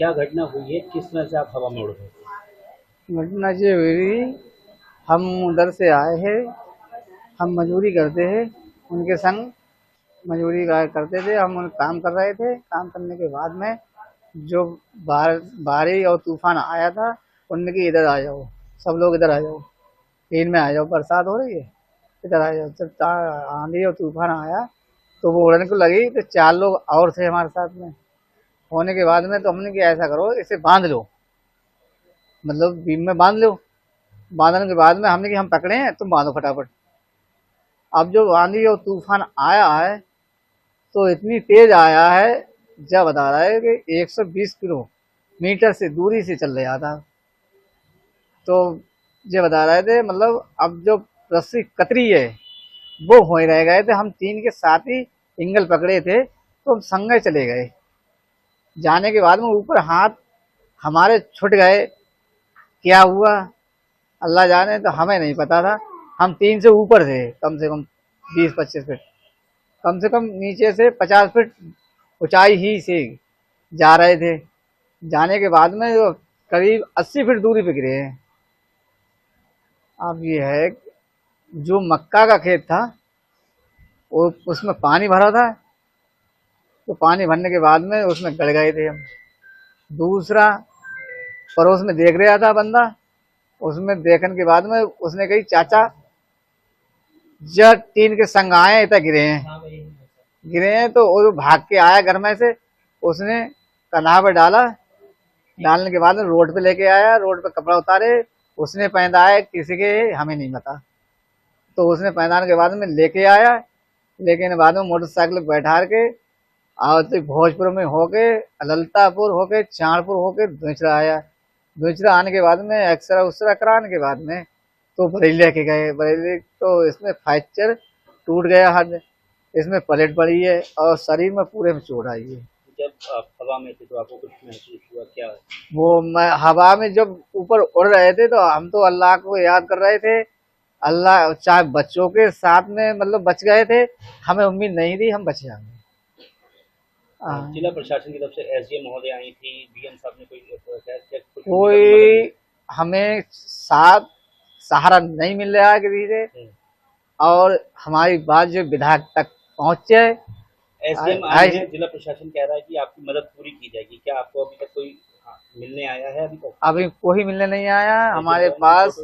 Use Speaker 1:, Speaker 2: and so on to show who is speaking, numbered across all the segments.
Speaker 1: क्या घटना हुई है, किस तरह से आप हवा में उड़ रहे थे?
Speaker 2: घटना ये हुई, हम उधर से आए हैं। हम मजदूरी करते हैं उनके संग। मजदूरी करते थे, हम काम कर रहे थे। काम करने के बाद में जो बारिश और तूफान आया था, उनने की इधर आ जाओ, सब लोग इधर आ जाओ, ट्रेन में आ जाओ, बरसात हो रही है, इधर आ जाओ। जब आंधी और तूफान आया तो वो उड़ने को लगी, तो 4 लोग और थे हमारे साथ में। होने के बाद में तो हमने कि ऐसा करो, इसे बांध लो, मतलब बीम में बांध लो। बांधने के बाद में हमने कि हम पकड़े हैं, तुम बांधो फटाफट। अब जो आंधी और तूफान आया है तो इतनी तेज आया है, जब बता रहा है कि 120 किलोमीटर से दूरी से चल रहा था। तो ये बता रहे थे, मतलब अब जो रस्सी कतरी है वो हो ही रह गए थे। हम 3 के साथ ही एंगल पकड़े थे, तो हम संगे चले गए। जाने के बाद में ऊपर हाथ हमारे छूट गए। क्या हुआ अल्लाह जाने, तो हमें नहीं पता था। हम 3 से ऊपर थे, कम से कम 20-25 फीट, कम से कम नीचे से 50 फीट ऊंचाई ही से जा रहे थे। जाने के बाद में जो करीब 80 फीट दूरी पे गिरे हैं। अब ये है, जो मक्का का खेत था वो उसमें पानी भरा था, तो पानी भरने के बाद में उसमें गड़ गए थे हम। दूसरा पड़ोस में देख रहा था बंदा, उसमें देखने के बाद में उसने कही, चाचा जब 3 के संग आए इतना गिरे हैं तो वो भाग के आया घर में से। उसने कन्हा पे डाला, डालने के बाद में रोड पे लेके आया, रोड पे कपड़ा उतारे, उसने पहनाया किसी के, हमें नहीं पता। तो उसने पहनाने के बाद में लेके आया, लेकिन बाद में मोटरसाइकिल बैठा के और तो भोजपुर में होके, ललतापुर होके, चाणपुर होके दूसरा आया। दूसरा आने के बाद में एक्सरा उसरा कराने के बाद में तो बरेली लेके गए। बरेली तो इसमें फ्रैक्चर टूट गया हड्डी, इसमें प्लेट पड़ी है और शरीर में पूरे में चोट आई है।
Speaker 1: जब आप हवा में थे तो आपको कुछ महसूस हुआ क्या?
Speaker 2: वो मैं हवा में जब ऊपर उड़ रहे थे तो हम तो अल्लाह को याद कर रहे थे। अल्लाह चाहे बच्चों के साथ में मतलब बच गए थे, हमें उम्मीद नहीं थी हम बच जाएंगे।
Speaker 1: जिला प्रशासन की तरफ से एसडीएम महोदय आई थी, डीएम साहब ने कुछ
Speaker 2: कोई हमें साथ सहारा नहीं मिल रहा है किसी से, और हमारी बात जो विधायक तक पहुंचे।
Speaker 1: एसडीएम आए हैं, जिला प्रशासन कह रहा है कि आपकी मदद पूरी की जाएगी। क्या आपको अभी तक कोई मिलने आया है? अभी तक
Speaker 2: अभी कोई मिलने नहीं आया हमारे पास।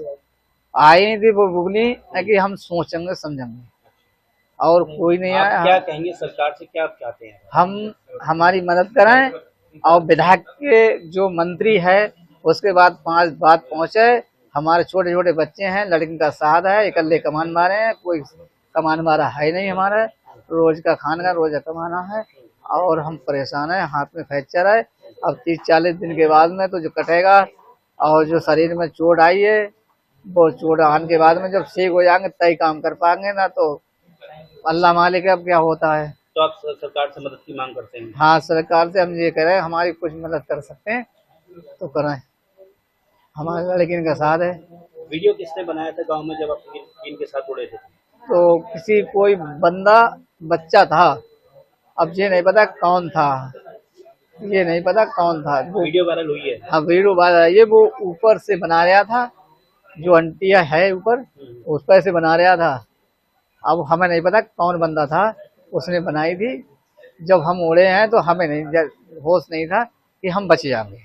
Speaker 2: आई थी वो बुगनी कि हम सोचेंगे समझेंगे, और कोई नहीं आया।
Speaker 1: क्या कहेंगे सरकार से, क्या आप चाहते हैं?
Speaker 2: हम हमारी मदद कराएं, और विधायक के जो मंत्री है उसके बाद 5 बात पहुंचे। हमारे छोटे छोटे बच्चे हैं, लड़की का साथ है, इकल्ले कमान मारे हैं, कोई कमान मारा है नहीं हमारा। रोज का खाने का रोज कमाना है, और हम परेशान है, हाथ में फ्रैक्चर है। अब 30-40 दिन के बाद में तो जो कटेगा, और जो शरीर में चोट आई है वो चोट आने के बाद में जब ठीक हो जाएंगे तय काम कर पाएंगे, ना तो अल्लाह मालिक है अब क्या होता है।
Speaker 1: तो आप सरकार से मदद की मांग करते हैं?
Speaker 2: हाँ, सरकार से हम ये कह रहे हैं, हमारी कुछ मदद कर सकते हैं तो कराएं, हमारे लड़की का साथ है।
Speaker 1: वीडियो किसने बनाया था गांव में जब आप इनके साथ उड़े थे?
Speaker 2: तो किसी कोई बंदा बच्चा था, अब ये नहीं पता कौन था, ये नहीं पता कौन था।
Speaker 1: वीडियो वायरल हुई है?
Speaker 2: हाँ, वीडियो वायरल। ये वो ऊपर से बना रहा था, जो अंटिया है ऊपर उस पर से बना रहा था। अब हमें नहीं पता कौन बंदा था, उसने बनाई थी। जब हम उड़े हैं तो हमें नहीं होश नहीं था कि हम बच जाएंगे।